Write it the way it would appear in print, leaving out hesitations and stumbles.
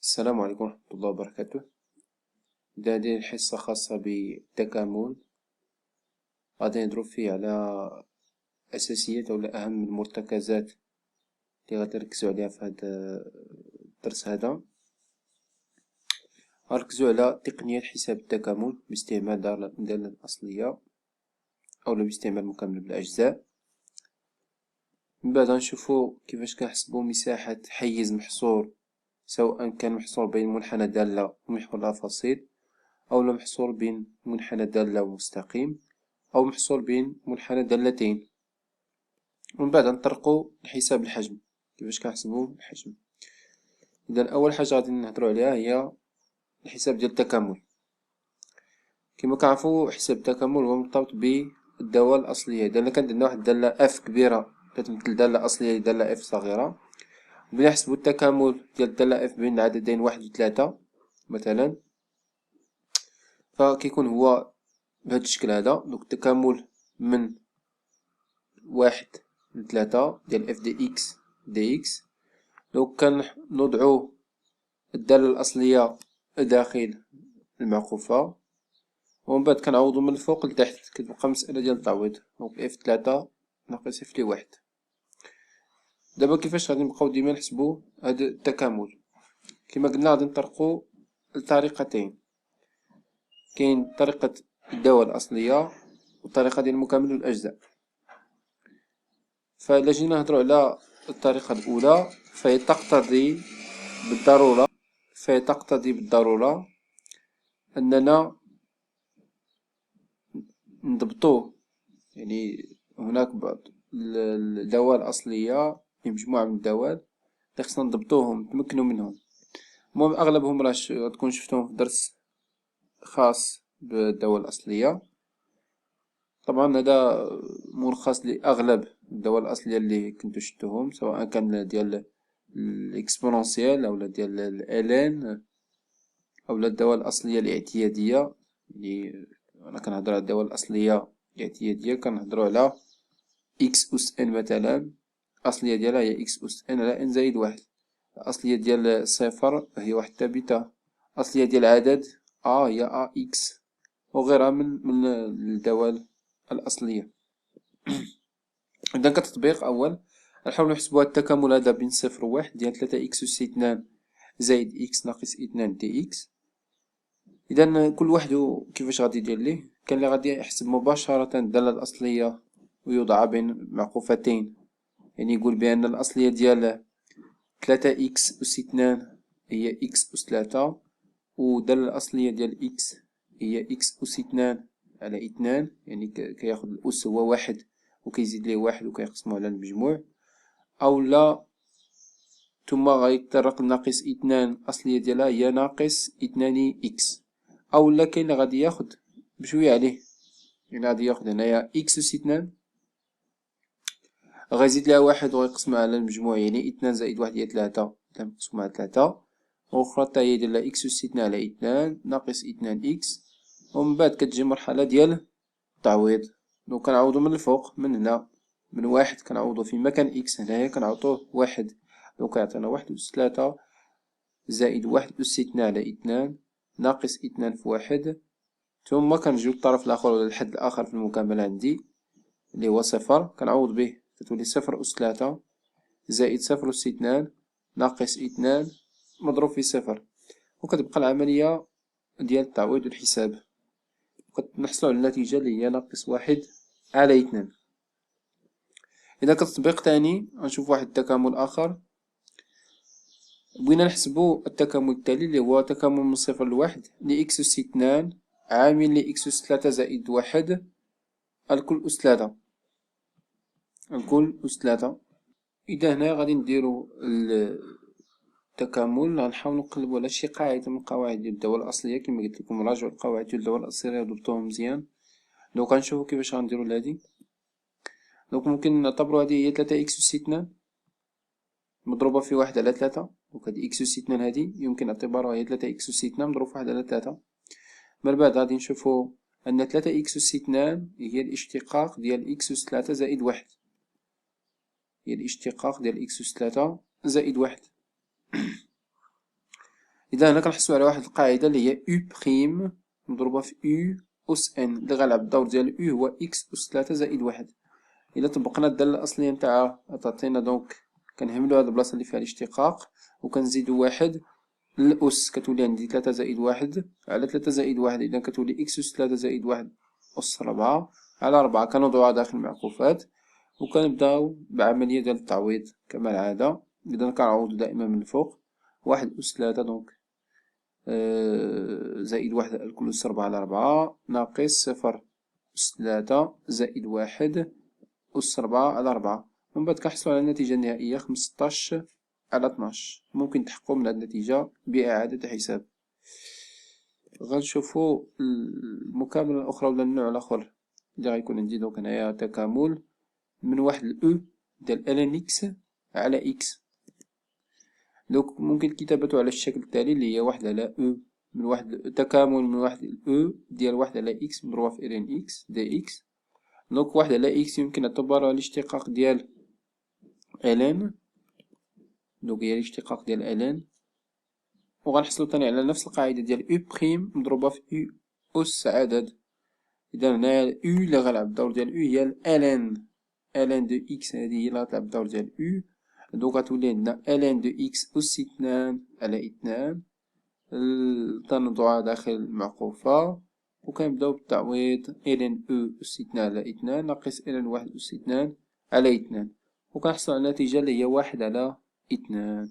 السلام عليكم ورحمة الله وبركاته. هذه الحصة خاصة بالتكامل، غادي نضرب فيه على أساسيات ولا أهم المرتكزات اللي غادي نركزو عليها في هذا الدرس. هذا غنركزو على تقنية حساب التكامل باستعمال الدالة الأصلية أو باستعمال مكمل بالأجزاء. من بعد غنشوفو كيفاش كنحسبو مساحة حيز محصور، سواء كان محصور بين منحنى دالة ومحورها فصيل، أو محصور بين منحنى دالة ومستقيم، أو محصور بين منحنى دالتين. ومن بعد نطرقو لحساب الحجم، كيفاش كنحسبو الحجم. إذا أول حاجة غادي نهضرو عليها هي الحساب ديال التكامل. كما كنعرفو حساب التكامل هو مرتبط بالدوال الأصلية. إذا كانت عندنا واحد الدالة اف كبيرة كتمثل دالة أصلية دالة اف صغيرة، بغينا نحسبو التكامل ديال الدالة اف بين العددين واحد وثلاثة مثلا، فكيكون هو بهذا الشكل هذا. دونك التكامل من واحد لثلاثة ديال اف دي اكس دي اكس. دونك كنوضعو الدالة الأصلية داخل المعكوفة، ومن بعد كنعوضو من الفوق لتحت، كتبقى مسألة ديال التعويض. دونك اف تلاتة ناقص اف لي واحد. دابا كيفاش غادي نبقاو ديما نحسبو هاد التكامل؟ كما قلنا غادي نطرقو لطريقتين. كاين طريقة الدالة الأصلية والطريقة ديال مكمل الأجزاء. فإلا جينا نهضرو على الطريقة الأولى فهي تقتضي بالضرورة أننا نضبطوه. يعني هناك بعض الدوال الأصلية، مجموعة من الدوال اللي خصنا نضبطوهم نتمكنو منهم. المهم أغلبهم راه غتكون شفتوهم في درس خاص بالدوال الأصلية. طبعا هذا ملخص لأغلب الدوال الأصلية اللي كنتو شفتوهم، سواء كان ديال الإكسبونونسيال أو ديال الآلان أو الدوال الأصلية الاعتيادية. يعني أنا كنهضر على الدوال الأصلية الاعتيادية، كنهضرو على إكس أس إن مثلا. الأصلية ديالها هي إكس أس إن على إن زائد واحد. الأصلية ديال الصفر هي واحد ثابتة. الأصلية ديال العدد هي إكس، وغيرها من الدوال الأصلية. إذا كتطبيق أول نحاولو نحسبو هاد التكامل هذا بين صفر وواحد ديال تلاتة إكس أس اثنان زائد إكس ناقص اثنان دي إكس. إذا كل وحدو كيفاش غادي يدير ليه؟ كان اللي غادي يحسب مباشرة الدالة الأصلية ويوضعها بين معكوفتين، يعني يقول بأن الأصلية ديال تلاتة إكس أس اثنان هي إكس أس تلاتة، والدالة الأصلية ديال إكس هي إكس أس اثنان على اثنان، يعني كياخد الأس هو واحد وكيزيد ليه واحد وكيقسمو على المجموع. أولا ثم غيتطرق لناقص اثنان، الأصلية ديالها هي ناقص اثنان إكس. أولا كاين اللي غادي ياخد بشوية عليه، يعني غادي ياخد هنايا إكس أس اثنان غيزيد ليها واحد وغيقسمها على المجموع، يعني اثنان زائد واحد هي تلاتة، مقسومة على تلاتة. وأخرى تا هي ديال إكس أس اثنان على اثنان ناقص اثنان إكس. ومن بعد كتجي مرحلة ديال التعويض. دونك كنعوضو من الفوق، من هنا من واحد كنعوضو في مكان إكس هنايا كنعطوه واحد، دونك كيعطينا واحد أس تلاتة زائد واحد أس اثنان على اثنان ناقص اثنان في واحد. ثم كنجيو للطرف الآخر ولا الحد الآخر في المكاملة عندي اللي هو صفر، كنعوض به كتولي صفر أس تلاتة زائد صفر أس اثنان ناقص اثنان مضروب في صفر، وكتبقى العملية ديال التعويض والحساب، وكنحصلو على النتيجة اللي هي ناقص واحد على اثنان. إذا كتطبيق تاني غنشوف واحد التكامل آخر. بغينا نحسبو التكامل التالي اللي هو تكامل من صفر لواحد لإكس أس اثنان عامل لإكس أس تلاتة زائد واحد الكل أس تلاتة الكل أس تلاتة. إذا هنا غادي نديرو التكامل، غنحاول نقلبو على شي قاعدة من قواعد ديال الدوال الأصلية. كما قلتلكم راجعو القواعد ديال الدوال الأصلية وضبطوهم مزيان. دونك غنشوفو كيفاش غنديرو لهادي. دونك ممكن نعتبرو هادي هي تلاتة إكس أس اثنان مضروبة في واحد على تلاتة. دونك هادي إكس أس اثنان هادي يمكن اعتبارها هي تلاتة إكس أس اثنان مضروب في واحد على تلاتة. من بعد غادي نشوفو أن تلاتة إكس أس اثنان هي الاشتقاق ديال إكس أس تلاتة زائد واحد، هي الاشتقاق ديال إكس أس تلاتة زائد واحد. إذا هنا كنحصلو على واحد القاعدة اللي هي أو بريم مضروبة في أو أس إن اللي غنلعب الدور ديال أو هو إكس أس 3 زائد 1. إلا طبقنا الدالة الأصلية نتاعها تعطينا دونك كنهملو هاد البلاصة اللي فيها الاشتقاق وكنزيدو واحد الأس كتولي عندي 3 زائد 1 على 3 زائد 1 إذا كتولي إكس أس 3 زائد 1 أس 4 على 4 كنوضعوها داخل المعكوفات وكنبداو بعملية ديال التعويض كما العادة. إذا كنعوضو دائما من الفوق 1 أس 3 دونك زائد 1 الكل أس 4 على 4 ناقص 0 أس 3 زائد 1 أس 4 على 4. من بعد كنحصلو على النتيجة النهائية 15 على 12. ممكن تحققو من هاد النتيجة بإعادة حساب. غنشوفو المكاملة الأخرى ولا النوع الآخر اللي غيكون عندي. دونك هنايا تكامل من واحد الأو ديال ألان إكس على إكس. دونك ممكن كتابته على الشكل التالي اللي هي واحد على أو من واحد تكامل من واحد الأو ديال واحد على إكس مضروبة في ألان إكس دي إكس. دونك واحد على إكس يمكن اعتبارها الاشتقاق ديال ألان. دونك هي الاشتقاق ديال ألان وغنحصلو تاني على نفس القاعدة ديال أو بريم مضروبة في أو أس عدد. إذا هنايا أو اللي غنلعب الدور ديال أو هي الألان. ألان دو إكس هادي هي اللي غتلعب الدور ديال أو. دونك غتولي عندنا ألان دو إكس أس 2 على 2 تنوضعها داخل المعكوفة وكنبداو بالتعويض. ألان أو أس 2 على 2 ناقص ألان 1 أس 2 على 2 وكنحصل على النتيجة اللي هي 1 على 2.